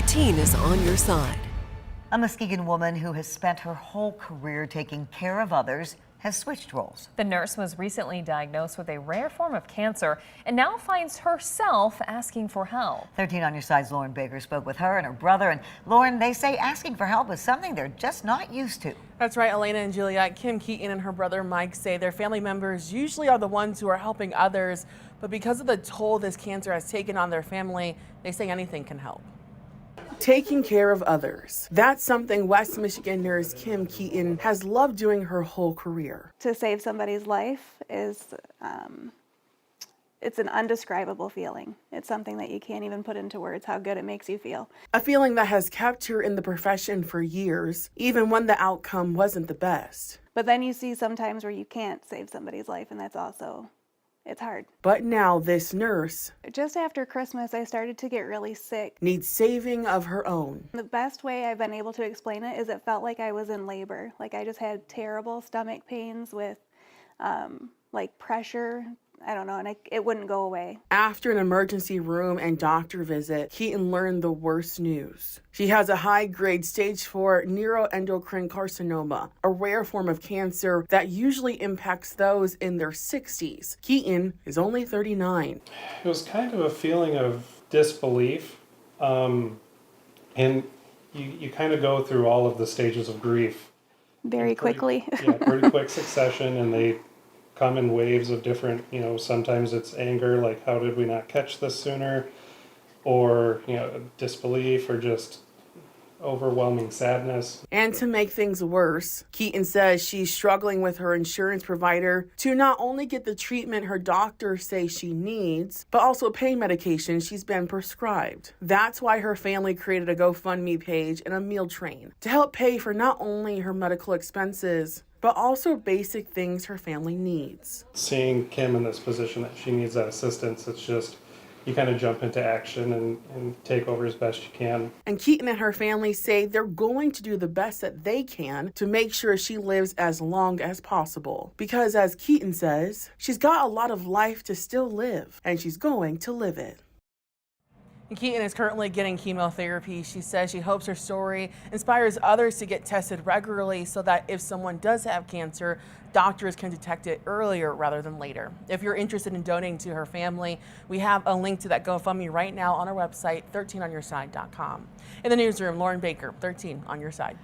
13 is on your side. A Muskegon woman who has spent her whole career taking care of others has switched roles. The nurse was recently diagnosed with a rare form of cancer and now finds herself asking for help. 13 on your side's Lauren Baker spoke with her and her brother. And Lauren, they say asking for help is something they're just not used to. That's right, Elena and Juliet. Kim, Keaton, and her brother Mike say their family members usually are the ones who are helping others, but because of the toll this cancer has taken on their family, they say anything can help. Taking care of others. That's something West Michigan nurse Kim Keaton has loved doing her whole career. To save somebody's life is, it's an undescribable feeling. It's something that you can't even put into words how good it makes you feel. A feeling that has kept her in the profession for years, even when the outcome wasn't the best. But then you see sometimes where you can't save somebody's life, and that's also, it's hard. But now this nurse, just after Christmas, I started to get really sick. Needs saving of her own. The best way I've been able to explain it is it felt like I was in labor. Like I just had terrible stomach pains with like pressure. I don't know, and it wouldn't go away. After an emergency room and doctor visit, Keaton learned the worst news. She has a high-grade stage 4 neuroendocrine carcinoma, a rare form of cancer that usually impacts those in their 60s. Keaton is only 39. It was kind of a feeling of disbelief, and you kind of go through all of the stages of grief. Very quickly. Yeah, pretty quick succession, and they come in waves of different, sometimes it's anger, like how did we not catch this sooner, or, disbelief, or just overwhelming sadness. And to make things worse, Keaton says she's struggling with her insurance provider to not only get the treatment her doctors say she needs, but also pain medication she's been prescribed. That's why her family created a GoFundMe page and a meal train to help pay for not only her medical expenses, but also basic things her family needs. Seeing Kim in this position that she needs that assistance, it's just, you kind of jump into action and take over as best you can. And Keaton and her family say they're going to do the best that they can to make sure she lives as long as possible. Because as Keaton says, she's got a lot of life to still live, and she's going to live it. Keaton is currently getting chemotherapy. She says she hopes her story inspires others to get tested regularly so that if someone does have cancer, doctors can detect it earlier rather than later. If you're interested in donating to her family, we have a link to that GoFundMe right now on our website, 13onyourside.com. In the newsroom, Lauren Baker, 13 on your side.